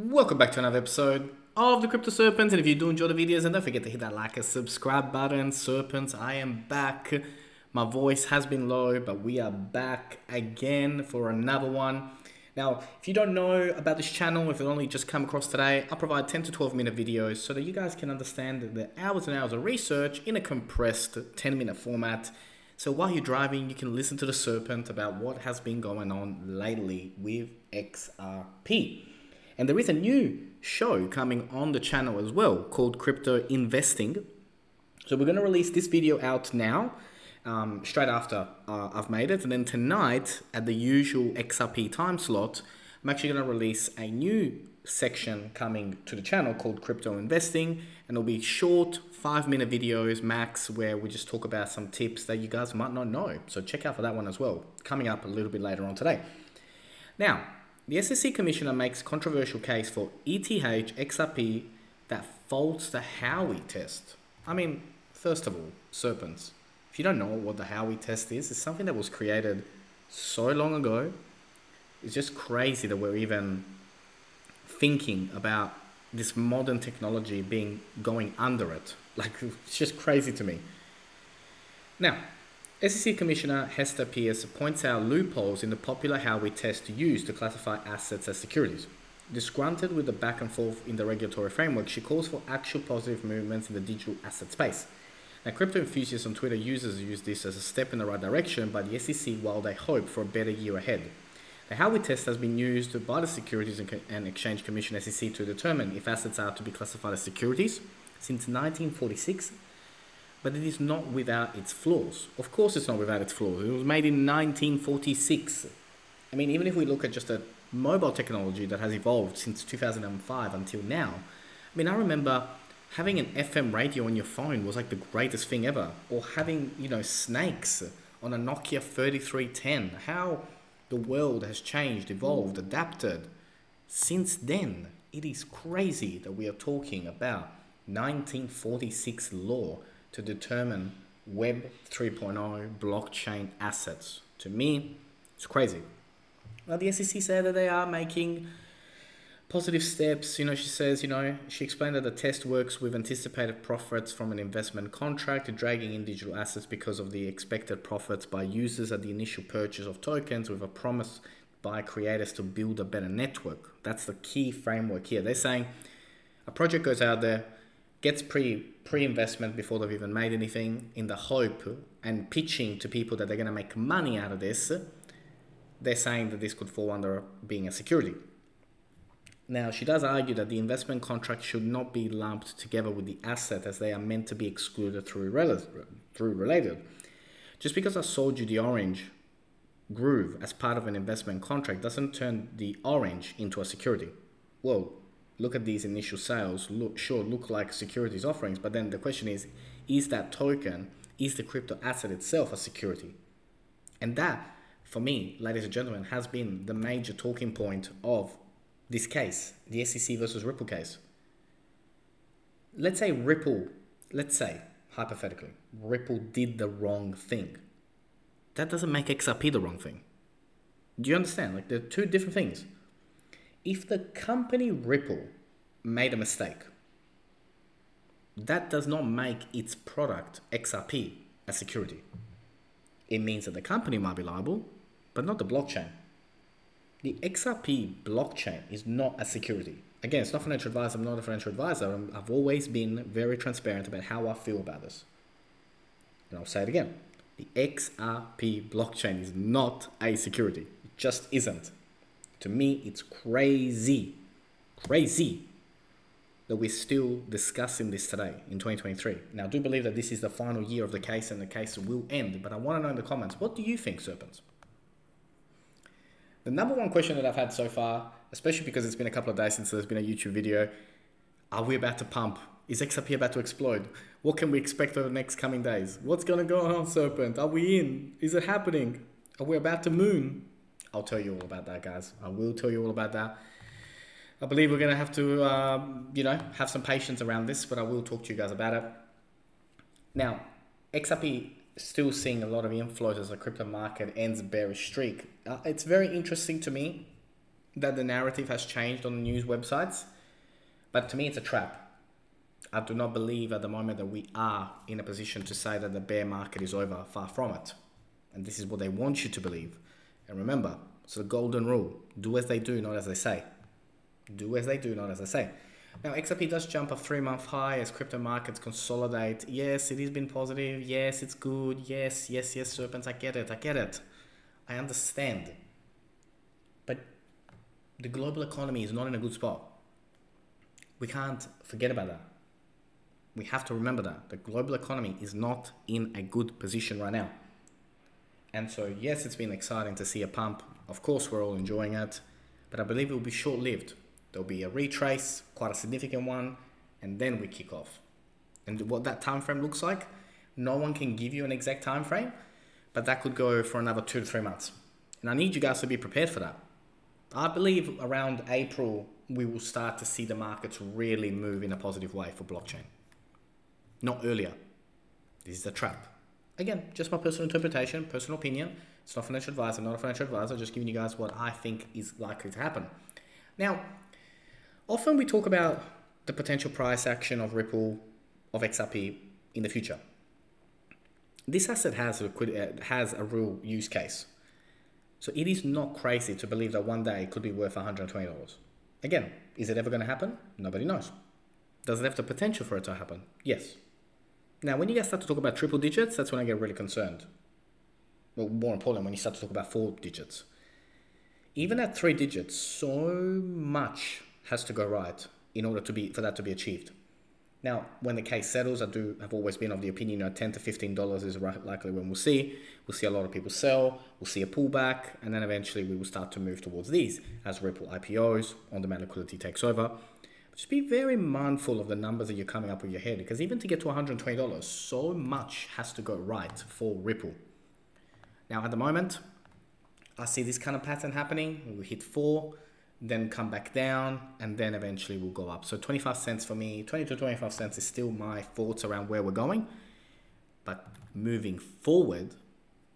Welcome back to another episode of the Crypto Serpents, and if you do enjoy the videos, then don't forget to hit that like and subscribe button. Serpents, I am back. My voice has been low, but we are back again for another one. Now, if you don't know about this channel, if you've only just come across today, I provide 10 to 12 minute videos so that you guys can understand the hours and hours of research in a compressed 10-minute format. So while you're driving, you can listen to the Serpent about what has been going on lately with XRP. And there is a new show coming on the channel as well called Crypto Investing. So we're going to release this video out now, straight after I've made it. And then tonight at the usual XRP time slot, I'm actually going to release a new section coming to the channel called Crypto Investing. And it'll be short 5-minute videos max where we just talk about some tips that you guys might not know. So check out for that one as well, coming up a little bit later on today. Now, the SEC Commissioner makes controversial case for ETH XRP that faults the Howey test. I mean, first of all, Serpents, if you don't know what the Howey test is, it's something that was created so long ago. It's just crazy that we're even thinking about this modern technology going under it. Like, it's just crazy to me. Now, SEC Commissioner Hester Peirce points out loopholes in the popular Howey test used to classify assets as securities. Disgruntled with the back and forth in the regulatory framework, she calls for actual positive movements in the digital asset space. Now, crypto enthusiasts on Twitter use this as a step in the right direction by the SEC while they hope for a better year ahead. The Howey test has been used by the Securities and Exchange Commission SEC to determine if assets are to be classified as securities since 1946. But it is not without its flaws. Of course it's not without its flaws. It was made in 1946. I mean, even if we look at just a mobile technology that has evolved since 2005 until now, I mean, I remember having an FM radio on your phone was like the greatest thing ever. Or having, snakes on a Nokia 3310. How the world has changed, evolved, adapted. Since then, it is crazy that we are talking about 1946 law to determine Web 3.0 blockchain assets. To me, it's crazy. Well, the SEC said that they are making positive steps. She says, she explained that the test works with anticipated profits from an investment contract, dragging in digital assets because of the expected profits by users at the initial purchase of tokens with a promise by creators to build a better network. That's the key framework here. They're saying a project goes out there, gets pre-investment before they've even made anything in the hope and pitching to people that they're going to make money out of this. They're saying that this could fall under being a security. Now, she does argue that the investment contract should not be lumped together with the asset as they are meant to be excluded through related. Just because I sold you the orange groove as part of an investment contract doesn't turn the orange into a security. Well, look at these initial sales, look like securities offerings, but then the question is that token, is the crypto asset itself a security? And that, for me, ladies and gentlemen, has been the major talking point of this case, the SEC versus Ripple case. Let's say, hypothetically, Ripple did the wrong thing. That doesn't make XRP the wrong thing. Do you understand? Like, they're two different things. If the company Ripple made a mistake, that does not make its product XRP a security. It means that the company might be liable, but not the blockchain. The XRP blockchain is not a security. Again, it's not financial advice. I'm not a financial advisor. I've always been very transparent about how I feel about this. And I'll say it again. The XRP blockchain is not a security. It just isn't. To me, it's crazy that we're still discussing this today in 2023. Now, I do believe that this is the final year of the case and the case will end, but I want to know in the comments, what do you think, Serpents? The number one question that I've had so far, especially because it's been a couple of days since there's been a YouTube video, are we about to pump? Is XRP about to explode? What can we expect over the next coming days? What's going to go on, Serpent? Are we in? Is it happening? Are we about to moon? I'll tell you all about that, guys. I will tell you all about that. I believe we're going to have to, have some patience around this, but I will talk to you guys about it. Now, XRP still seeing a lot of inflows as the crypto market ends bearish streak. It's very interesting to me that the narrative has changed on the news websites, but to me it's a trap. I do not believe at the moment that we are in a position to say that the bear market is over. Far from it. And this is what they want you to believe. And remember, it's the golden rule. Do as they do, not as they say. Do as they do, not as they say. Now, XRP does jump a 3-month high as crypto markets consolidate. Yes, it has been positive. Yes, it's good. Yes, serpents. I get it. I understand. But the global economy is not in a good spot. We can't forget about that. We have to remember that. The global economy is not in a good position right now. And so, yes, it's been exciting to see a pump. Of course, we're all enjoying it. But I believe it will be short-lived. There'll be a retrace, quite a significant one, and then we kick off. And what that time frame looks like, no one can give you an exact time frame, but that could go for another 2 to 3 months. And I need you guys to be prepared for that. I believe around April, we will start to see the markets really move in a positive way for blockchain. Not earlier. This is a trap. Again, just my personal interpretation, personal opinion. It's not a financial advisor, not a financial advisor, just giving you guys what I think is likely to happen. Now, often we talk about the potential price action of Ripple, of XRP in the future. This asset has a real use case. So it is not crazy to believe that one day it could be worth $120. Again, is it ever going to happen? Nobody knows. Does it have the potential for it to happen? Yes. Now, when you guys start to talk about triple digits, that's when I get really concerned. Well, more important, when you start to talk about 4 digits. Even at 3 digits, so much has to go right in order for that to be achieved. Now, when the case settles, have always been of the opinion that $10 to $15 is likely when we'll see. We'll see a lot of people sell, we'll see a pullback, and then eventually we will start to move towards these as Ripple IPOs, on-demand liquidity takes over. Just be very mindful of the numbers that you're coming up with your head, because even to get to $120, so much has to go right for Ripple. Now, at the moment, I see this kind of pattern happening. We'll hit 4, then come back down, and then eventually we'll go up. So 25 cents for me, 20 to 25 cents is still my thoughts around where we're going. But moving forward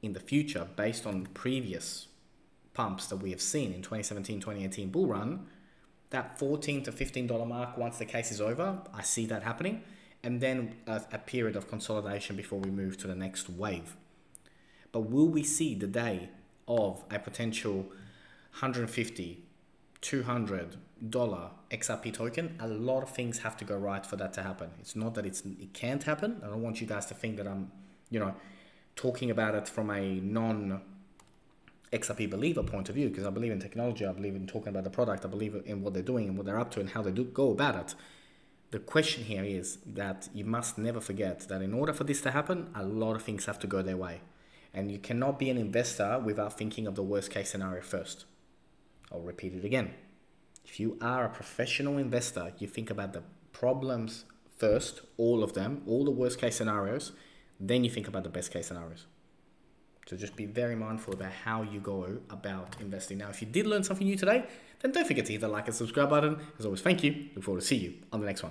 in the future, based on previous pumps that we have seen in 2017, 2018 bull run, that $14 to $15 mark, once the case is over, I see that happening. And then a period of consolidation before we move to the next wave. But will we see the day of a potential $150, $200 XRP token? A lot of things have to go right for that to happen. It's not that it can't happen. I don't want you guys to think that I'm, talking about it from a non-XRP believer point of view, because I believe in technology, I believe in talking about the product, I believe in what they're doing and what they're up to and how they go about it. The question here is that you must never forget that in order for this to happen, a lot of things have to go their way. And you cannot be an investor without thinking of the worst case scenario first. I'll repeat it again. If you are a professional investor, you think about the problems first, all of them, all the worst case scenarios, then you think about the best case scenarios. So just be very mindful about how you go about investing. Now, if you did learn something new today, then don't forget to hit the like and subscribe button. As always, thank you. Look forward to see you on the next one.